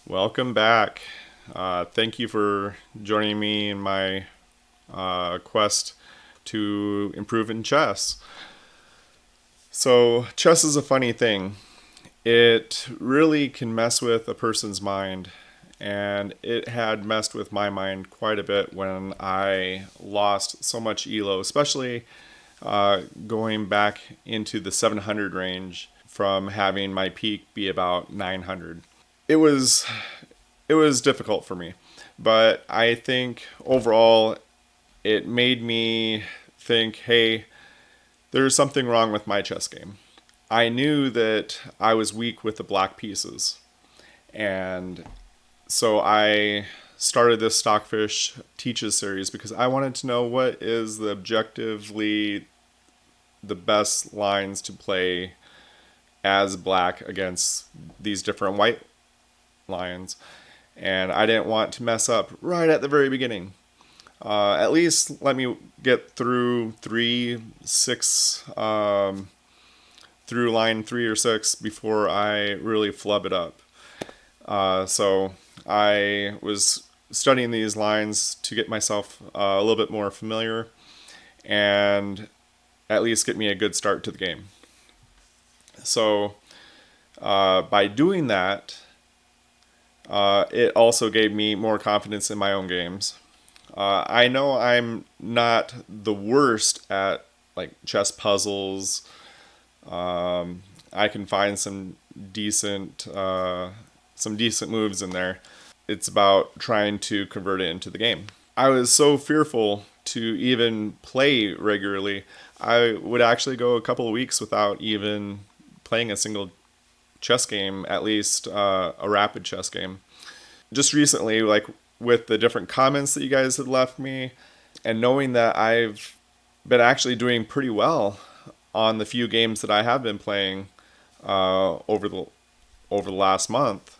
Welcome back. Thank you for joining me in my quest to improve in chess. So, chess is a funny thing. It really can mess with a person's mind, and it had messed with my mind quite a bit when I lost so much ELO, especially going back into the 700 range from having my peak be about 900. It was it was difficult for me, but I think overall it made me think, hey, there's something wrong with my chess game. I knew that I was weak with the black pieces, and so I started this Stockfish Teaches series because I wanted to know what is the objectively the best lines to play as black against these different white lions. And I didn't want to mess up right at the very beginning. At least let me get through through line 3 or 6 before I really flub it up. So I was studying these lines to get myself a little bit more familiar and at least get me a good start to the game. So by doing that, it also gave me more confidence in my own games. I know I'm not the worst at like chess puzzles. I can find some decent moves in there. It's about trying to convert it into the game. I was so fearful to even play regularly. I would actually go a couple of weeks without even playing a single chess game, at least a rapid chess game. Just recently, like with the different comments that you guys had left me, and knowing that I've been actually doing pretty well on the few games that I have been playing over the last month,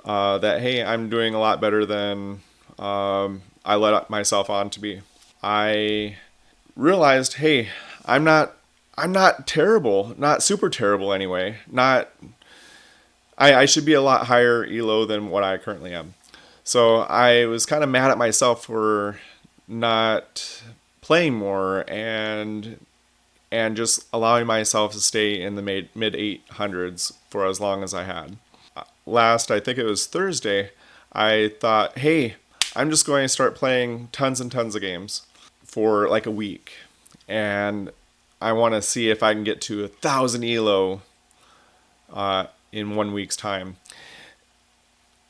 that hey, I'm doing a lot better than I let myself on to be. I realized, hey, I'm not I'm not terrible, not super terrible anyway. Not I should be a lot higher elo than what I currently am. So I was kind of mad at myself for not playing more and just allowing myself to stay in the mid 800s for as long as I had. Last, I think it was Thursday, I thought, hey, I'm just going to start playing tons and tons of games for like a week. And I want to see if I can get to 1,000 elo in 1 week's time.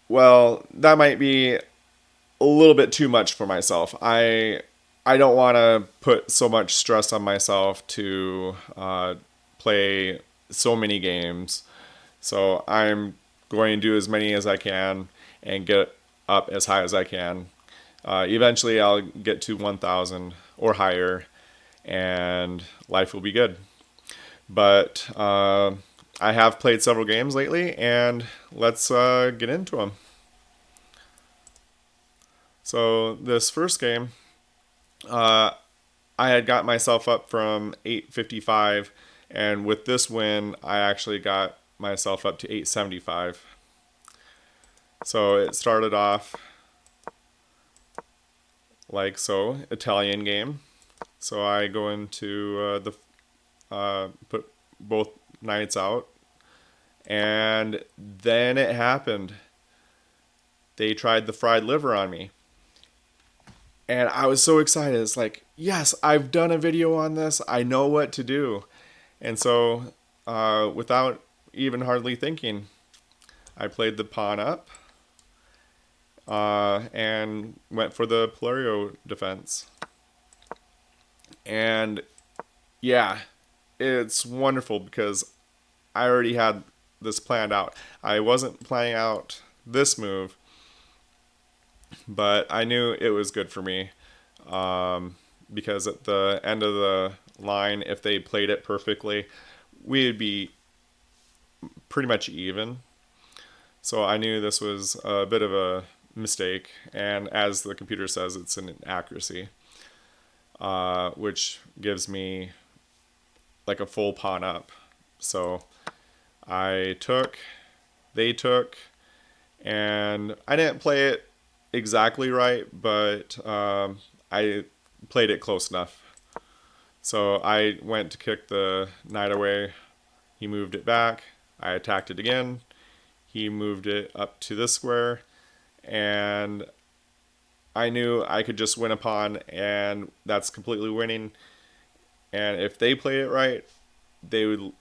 Well, that might be a little bit too much for myself. I don't want to put so much stress on myself to play so many games. So I'm going to do as many as I can and get up as high as I can. Eventually, I'll get to 1,000 or higher, and life will be good. But I have played several games lately, and let's get into them. So this first game, uh, I had got myself up from 855, and with this win, I actually got myself up to 875. So it started off like so, Italian game. So I go into the put both knights out, and then it happened. They tried the fried liver on me, and I was so excited. It's like, yes, I've done a video on this. I know what to do, and so without even hardly thinking, I played the pawn up and went for the Polerio defense. And yeah, it's wonderful because I already had this planned out. I wasn't planning out this move, but I knew it was good for me because at the end of the line, if they played it perfectly, we'd be pretty much even. So I knew this was a bit of a mistake, and as the computer says, it's an inaccuracy, which gives me like a full pawn up. So I took, they took, And I didn't play it exactly right, but I played it close enough. So I went to kick the knight away. He moved it back. I attacked it again. He moved it up to this square, and I knew I could just win a pawn, and that's completely winning. And if they played it right, they would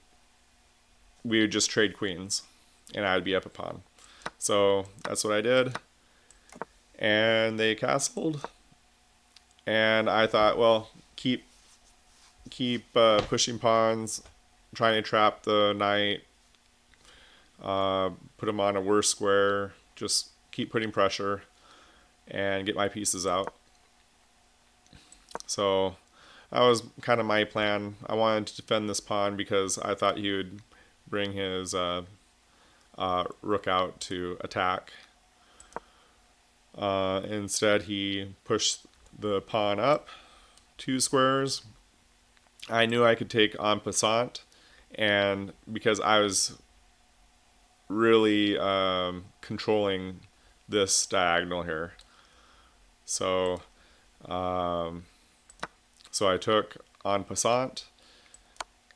we would just trade queens, and I'd be up a pawn. So that's what I did, and they castled, and I thought, well, keep pushing pawns, trying to trap the knight, put him on a worse square, just keep putting pressure, and get my pieces out. So that was kind of my plan. I wanted to defend this pawn because I thought he would bring his rook out to attack. Instead, he pushed the pawn up 2 squares. I knew I could take en passant, and because I was really controlling this diagonal here, so um, so I took en passant,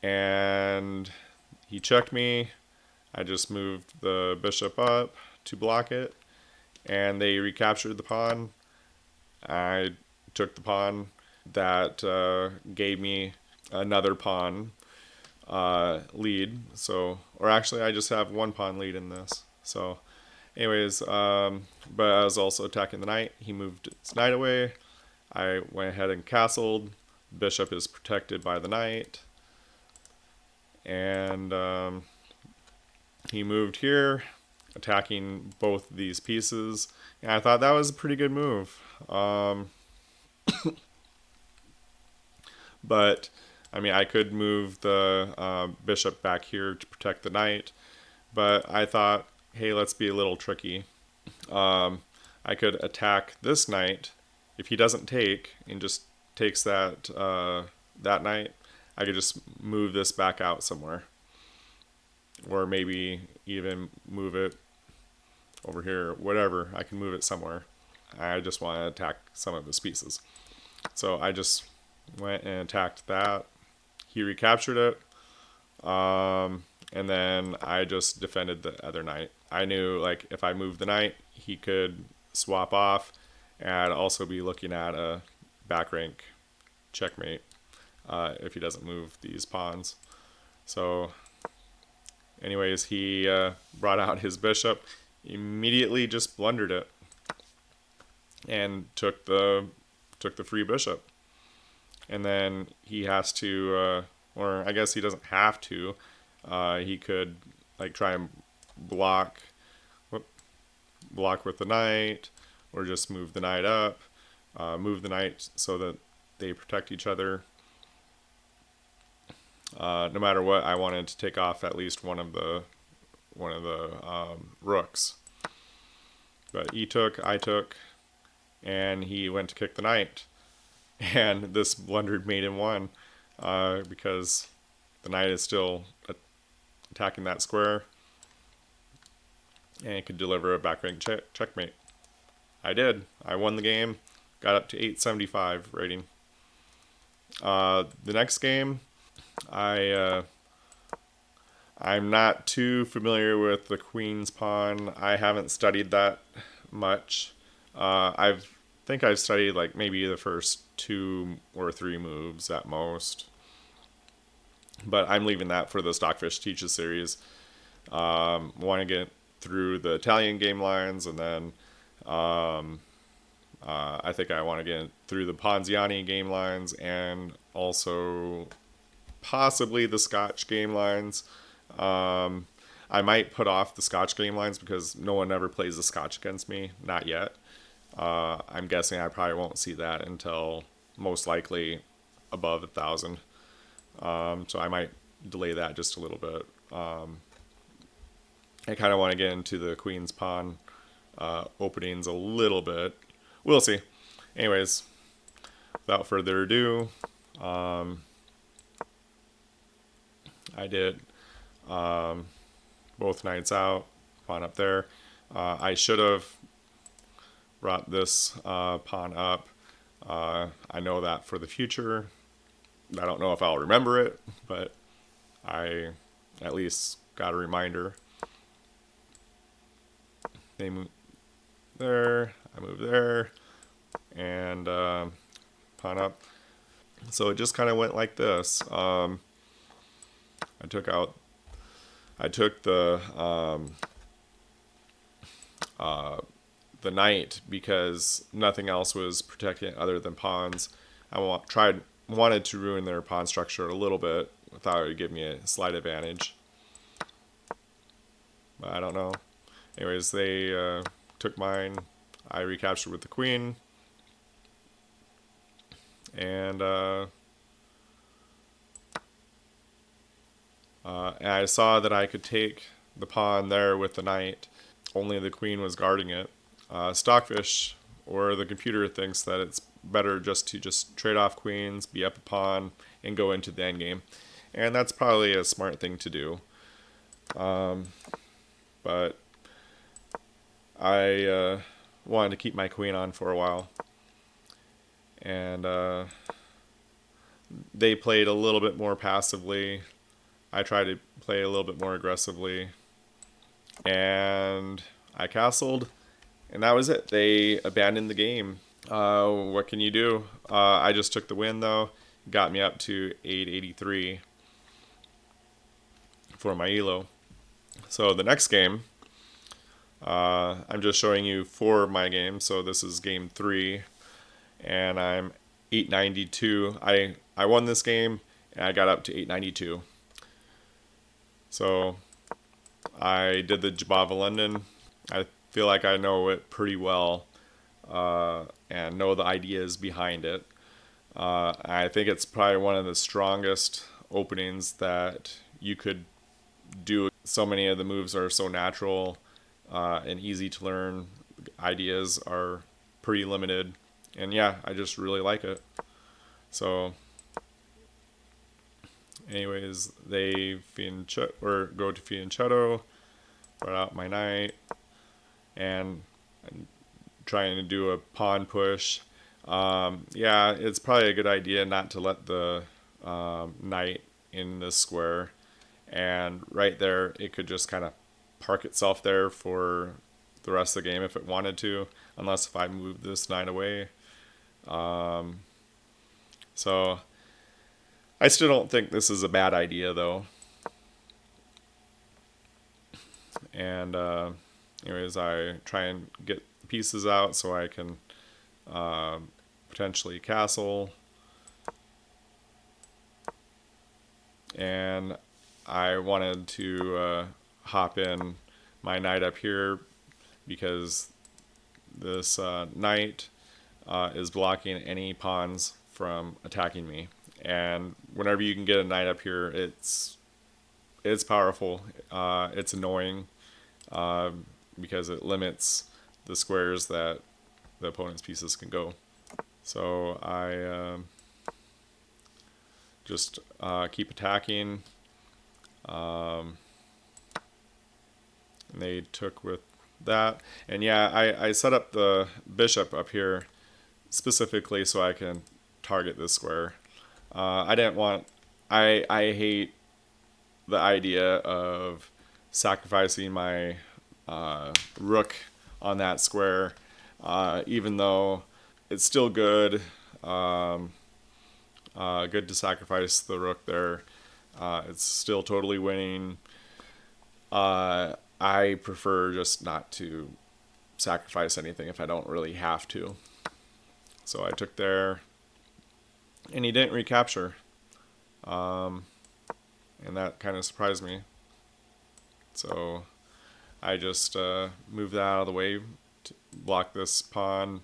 and he checked me. I just moved the bishop up to block it, and they recaptured the pawn. I took the pawn. That gave me another pawn lead. So, or actually, I just have 1 pawn lead in this. So, anyways, but I was also attacking the knight. He moved his knight away. I went ahead and castled. Bishop is protected by the knight, and he moved here, attacking both these pieces. And I thought that was a pretty good move. But I mean, I could move the bishop back here to protect the knight, but I thought, hey, let's be a little tricky. I could attack this knight. If he doesn't take and just takes that knight, I could just move this back out somewhere, or maybe even move it over here. Whatever, I can move it somewhere. I just want to attack some of his pieces, so I just went and attacked that. He recaptured it, and then I just defended the other knight. I knew, like, if I moved the knight, he could swap off, and I'd also be looking at a back rank checkmate if he doesn't move these pawns. So, anyways, he brought out his bishop, immediately just blundered it, and took the free bishop. And then he has to, or I guess he doesn't have to. He could like try and block with the knight, or just move the knight up, move the knight so that they protect each other. No matter what, I wanted to take off at least one of the rooks. But he took, I took, and he went to kick the knight. And this blundered mate in 1 because the knight is still attacking that square, and it could deliver a back rank checkmate. I did. I won the game, got up to 875 rating. The next game, I'm not too familiar with the queen's pawn. I haven't studied that much. I've studied like maybe the first 2 or 3 moves at most, but I'm leaving that for the Stockfish Teaches series. Want to get through the Italian game lines, and then I think I want to get through the Ponziani game lines, and also possibly the Scotch game lines. I might put off the Scotch game lines because no one ever plays the Scotch against me, not yet. I'm guessing I probably won't see that until most likely above 1,000. So I might delay that just a little bit. I kind of want to get into the Queen's Pawn openings a little bit. We'll see. Anyways, without further ado, I did both knights out, pawn up there. I should have brought this pawn up. I know that for the future. I don't know if I'll remember it, but I at least got a reminder. They move there, I move there, and pawn up. So it just kind of went like this. I took out, I took the knight because nothing else was protecting it other than pawns. Wanted to ruin their pawn structure a little bit. Thought it would give me a slight advantage, but I don't know. Anyways, they took mine. I recaptured with the queen, and I saw that I could take the pawn there with the knight. Only the queen was guarding it. Stockfish or the computer thinks that it's better just to trade off queens, be up a pawn, and go into the endgame. And that's probably a smart thing to do. But I wanted to keep my queen on for a while. And they played a little bit more passively. I tried to play a little bit more aggressively. And I castled, and that was it. They abandoned the game. What can you do? I just took the win, though. Got me up to 883 for my ELO. So the next game, I'm just showing you 4 of my games. So this is game 3, and I'm 892. I won this game, and I got up to 892. So I did the Jobava London. I feel like I know it pretty well and know the ideas behind it. I think it's probably one of the strongest openings that you could do. So many of the moves are so natural and easy to learn. Ideas are pretty limited. And yeah, I just really like it. So anyways, they go to fianchetto, brought out my knight, and I'm trying to do a pawn push. Yeah, it's probably a good idea not to let the knight in the square. And right there, it could just kind of park itself there for the rest of the game if it wanted to, unless if I move this knight away. So I still don't think this is a bad idea, though. And anyways, I try and get pieces out so I can potentially castle. And I wanted to hop in my knight up here because this knight is blocking any pawns from attacking me. And whenever you can get a knight up here, it's powerful. It's annoying because it limits the squares that the opponent's pieces can go. So I just keep attacking. And they took with that. And yeah, I set up the bishop up here specifically so I can target this square. I didn't want... I hate the idea of sacrificing my rook on that square, even though it's still good. Good to sacrifice the rook there. It's still totally winning. I prefer just not to sacrifice anything if I don't really have to. So I took there, and he didn't recapture. And that kind of surprised me. So I just moved that out of the way to block this pawn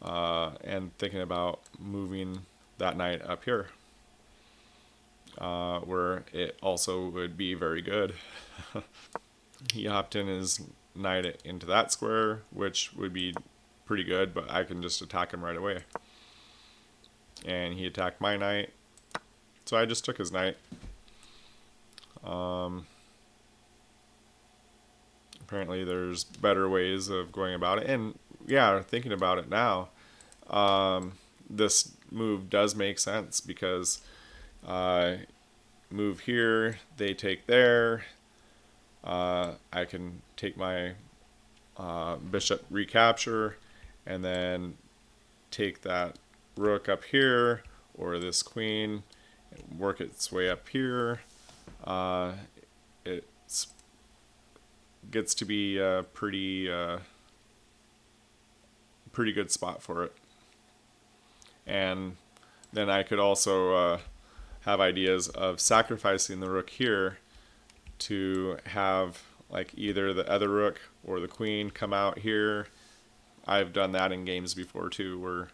and thinking about moving that knight up here where it also would be very good. He hopped in his knight into that square, which would be pretty good, but I can just attack him right away. And he attacked my knight, so I just took his knight. apparently there's better ways of going about it. And yeah, thinking about it now, this move does make sense because move here, they take there. I can take my bishop recapture and then take that rook up here or this queen, work its way up here. It gets to be a pretty good spot for it. And then I could also have ideas of sacrificing the rook here to have like either the other rook or the queen come out here. I've done that in games before too, where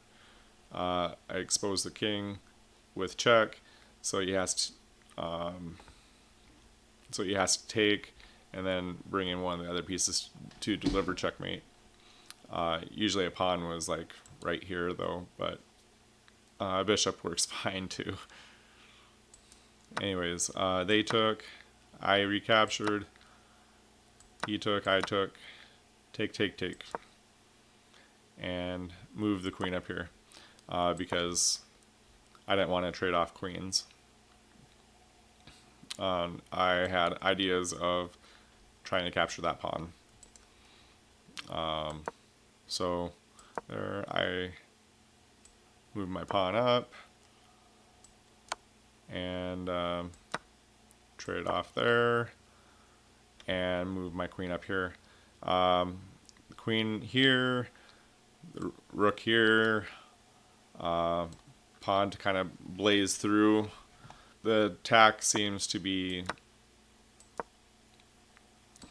I expose the king with check, so he has to take and then bring in one of the other pieces to deliver checkmate. Usually a pawn was like right here though, but a bishop works fine too. Anyways, they took, I recaptured, he took, I took, take, and move the queen up here because I didn't want to trade off queens. I had ideas of trying to capture that pawn. So there I move my pawn up and trade off there and move my queen up here. The queen here, the rook here, pawn to kind of blaze through. The attack seems to be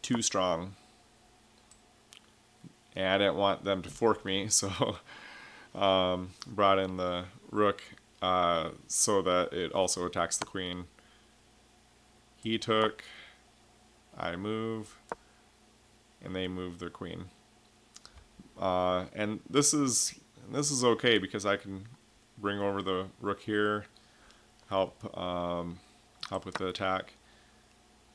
too strong, and I didn't want them to fork me, so brought in the rook so that it also attacks the queen. He took, I move, and they move their queen. And this is okay because I can bring over the rook here, help with the attack.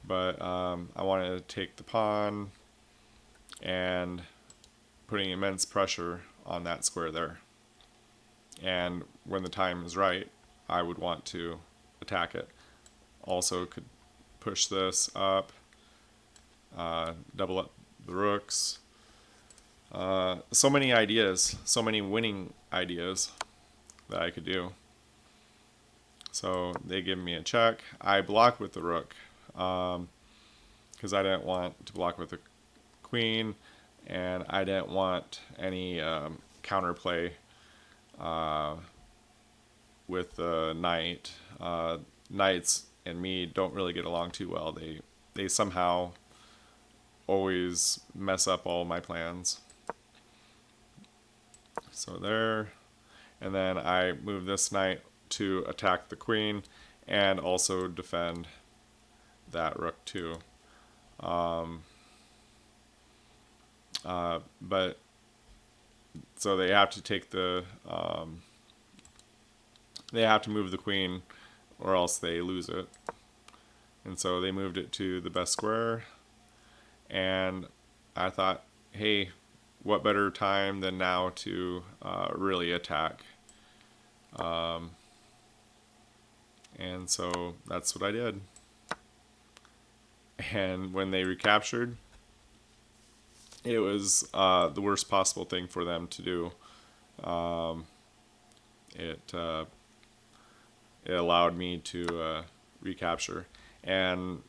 But I wanted to take the pawn and putting immense pressure on that square there. And when the time is right, I would want to attack it. Also could push this up, double up the rooks. So many ideas, so many winning ideas that I could do. So they give me a check. I block with the rook because I didn't want to block with the queen, and I didn't want any counterplay with the knight. Knights and me don't really get along too well. They somehow always mess up all my plans. So there, and then I move this knight to attack the queen and also defend that rook too. But so they have to take the they have to move the queen or else they lose it. And so they moved it to the best square, and I thought, hey, what better time than now to really attack? And so that's what I did. And when they recaptured, it was the worst possible thing for them to do. It allowed me to recapture, and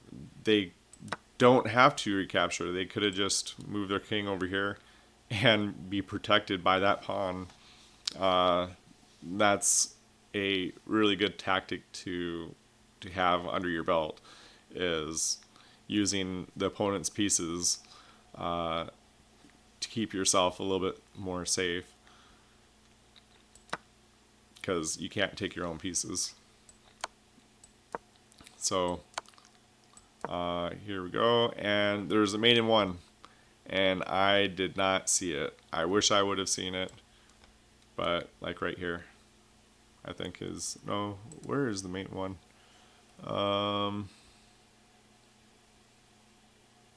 they don't have to recapture. They could have just moved their king over here and be protected by that pawn. That's a really good tactic to have under your belt, is using the opponent's pieces to keep yourself a little bit more safe, because you can't take your own pieces. So here we go, and there's a mate in one, and I did not see it. I wish I would have seen it, but like right here, I think is, no, where is the mate in one?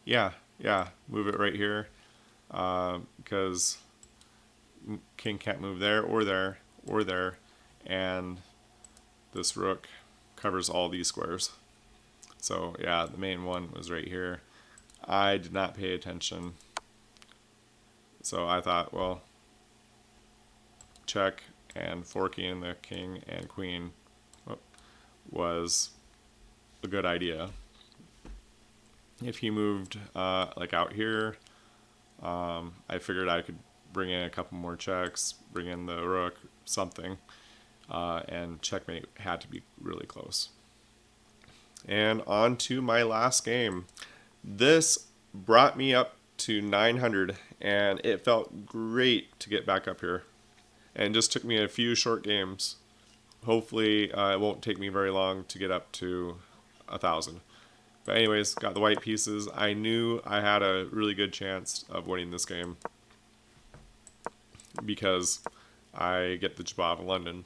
Yeah, yeah, move it right here, because king can't move there or there or there, and this rook covers all these squares. So yeah, the main one was right here. I did not pay attention, so I thought, well, check and forking the king and queen was a good idea. If he moved like out here, I figured I could bring in a couple more checks, bring in the rook, something, and checkmate had to be really close. And on to my last game. This brought me up to 900, and it felt great to get back up here. And just took me a few short games. Hopefully, it won't take me very long to get up to 1,000. But anyways, got the white pieces. I knew I had a really good chance of winning this game because I get the Jobava London.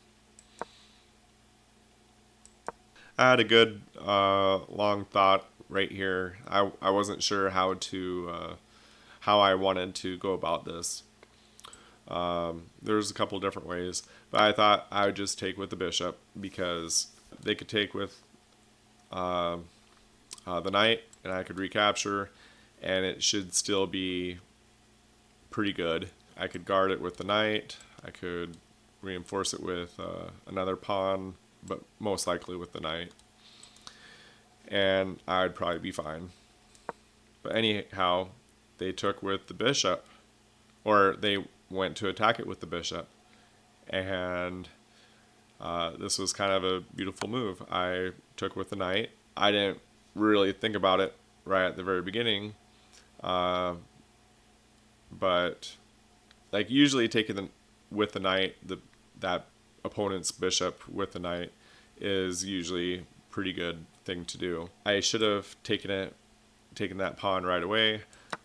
I had a good long thought right here. I wasn't sure how I wanted to go about this. There's a couple different ways, but I thought I would just take with the bishop because they could take with the knight, and I could recapture, and it should still be pretty good. I could guard it with the knight. I could reinforce it with another pawn, but most likely with the knight, and I'd probably be fine. But anyhow, they took with the bishop, or they went to attack it with the bishop, and this was kind of a beautiful move. I took with the knight. I didn't really think about it right at the very beginning, but like usually taking with the knight, that opponent's bishop with the knight is usually pretty good thing to do. I should have taken that pawn right away,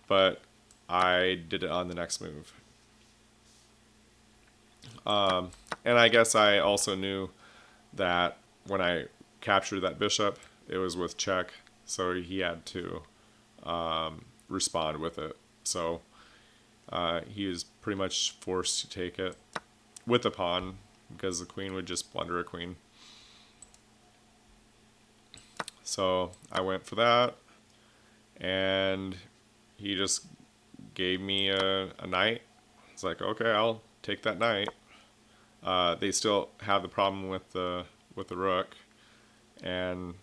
but I did it on the next move. And I guess I also knew that when I captured that bishop, it was with check, so he had to respond with it. So he was pretty much forced to take it with the pawn because the queen would just blunder a queen. So I went for that, and he just gave me a knight. It's like, okay, I'll take that knight. They still have the problem with the rook, and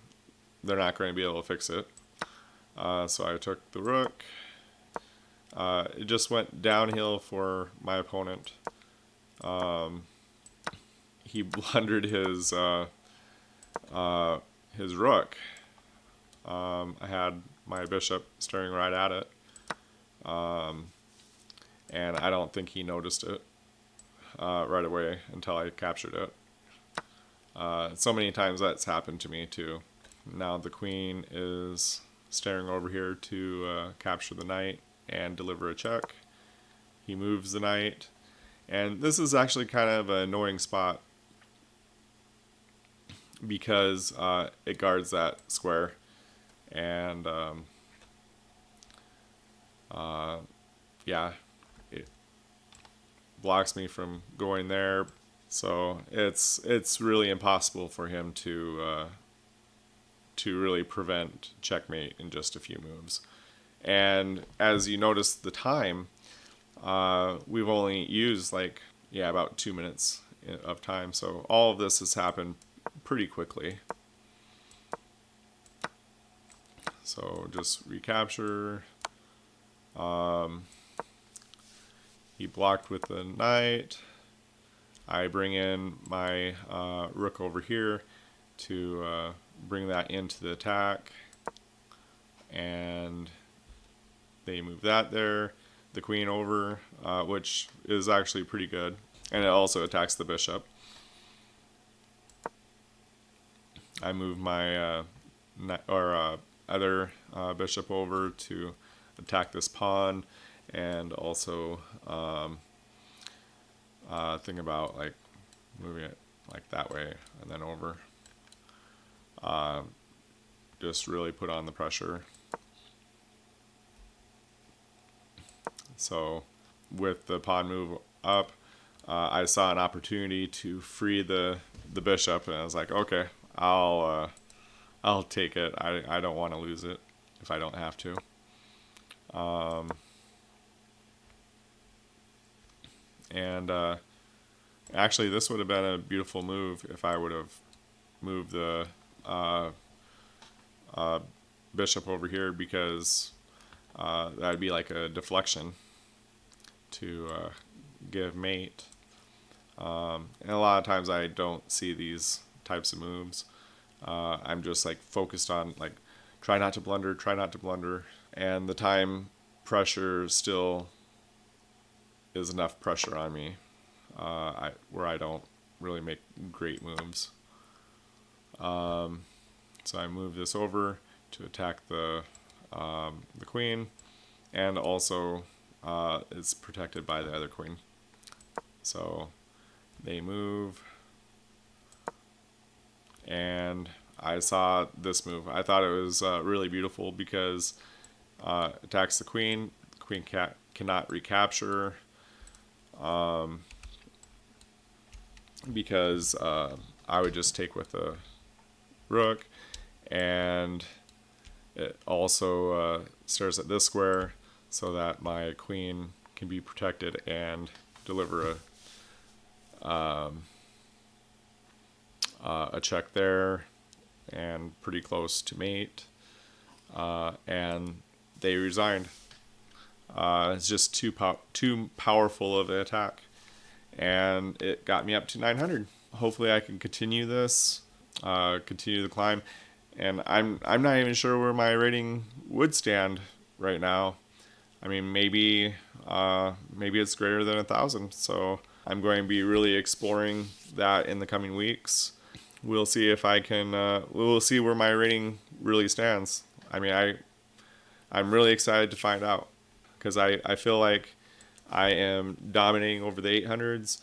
they're not going to be able to fix it. So I took the rook. It just went downhill for my opponent. He blundered his rook. I had my bishop staring right at it, and I don't think he noticed it right away until I captured it. So many times that's happened to me too. Now the queen is staring over here to capture the knight and deliver a check. He moves the knight, and this is actually kind of an annoying spot because it guards that square, and yeah, it blocks me from going there. So it's really impossible for him to really prevent checkmate in just a few moves. And as you notice the time, we've only used about 2 minutes of time. So all of this has happened pretty quickly. So just recapture. He blocked with the knight. I bring in my rook over here to bring that into the attack, and they move that there. The queen over, which is actually pretty good, and it also attacks the bishop. I move my other bishop over to attack this pawn, and also think about like moving it like that way and then over. Just really put on the pressure. So with the pawn move up, I saw an opportunity to free the bishop, and I was like, okay, I'll take it. I don't want to lose it if I don't have to. And actually, this would have been a beautiful move if I would have moved the bishop over here, because that'd be like a deflection to give mate. And a lot of times I don't see these types of moves. I'm just like focused on like try not to blunder, and the time pressure still is enough pressure on me where I don't really make great moves. So I move this over to attack the queen, and also it's protected by the other queen. So they move, and I saw this move. I thought it was really beautiful because attacks the queen. The queen cannot recapture because I would just take with the rook, and it also stares at this square so that my queen can be protected and deliver a check there, and pretty close to mate, and they resigned. It's just too powerful of an attack, and it got me up to 900. Hopefully I can continue this, continue the climb, and I'm not even sure where my rating would stand right now. I mean, maybe it's greater than 1,000. So I'm going to be really exploring that in the coming weeks. We'll see if I can. We'll see where my rating really stands. I mean, I'm really excited to find out, because I feel like I am dominating over the 800s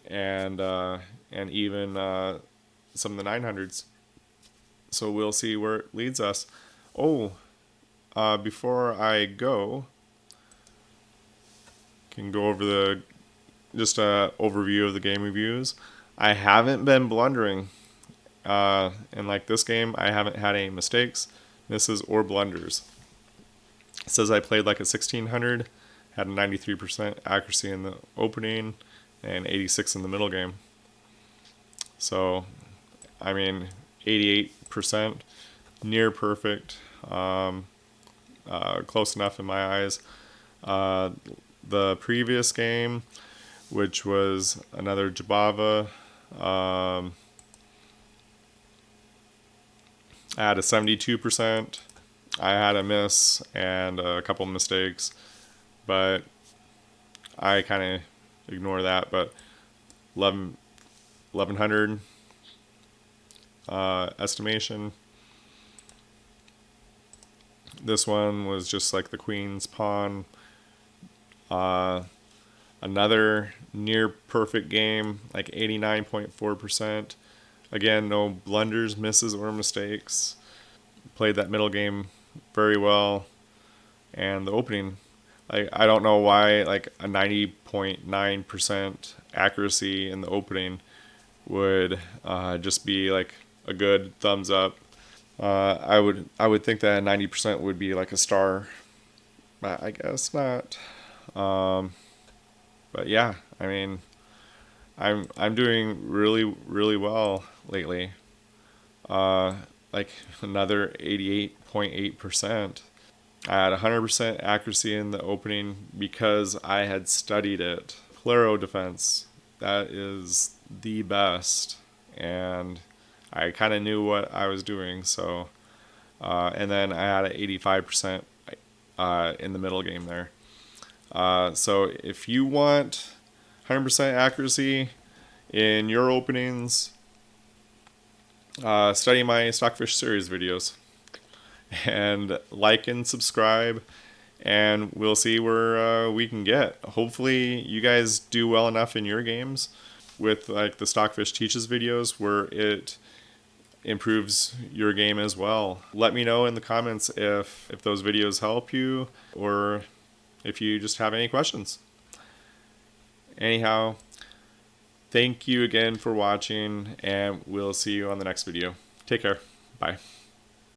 and even some of the 900s. So we'll see where it leads us. Oh, before I go, can go over just a overview of the game reviews. I haven't been blundering. And like this game, I haven't had any mistakes, misses, or blunders. It says I played like a 1600, had a 93% accuracy in the opening, and 86 in the middle game. So, I mean, 88%, near perfect, close enough in my eyes. The previous game, which was another Jobava, I had a 72%. I had a miss and a couple mistakes, but I kind of ignore that. But 1100 estimation. This one was just like the queen's pawn. Another near perfect game, like 89.4%. Again, no blunders, misses, or mistakes. Played that middle game very well. And the opening, I don't know why like a 90.9% accuracy in the opening would just be like a good thumbs up. I would think that 90% would be like a star, but I guess not. But yeah, I mean, I'm doing really well lately. Like another 88.8%. I had 100% accuracy in the opening because I had studied it. Polerio defense, that is the best, and I kind of knew what I was doing. So, and then I had an 85% in the middle game there. So if you want 100% accuracy in your openings, study my stockfish series videos, and like and subscribe, and we'll see where we can get. Hopefully you guys do well enough in your games with like the stockfish teaches videos where it improves your game as well. Let me know in the comments if those videos help you, or if you just have any questions. Anyhow, thank you again for watching, and we'll see you on the next video. Take care. Bye.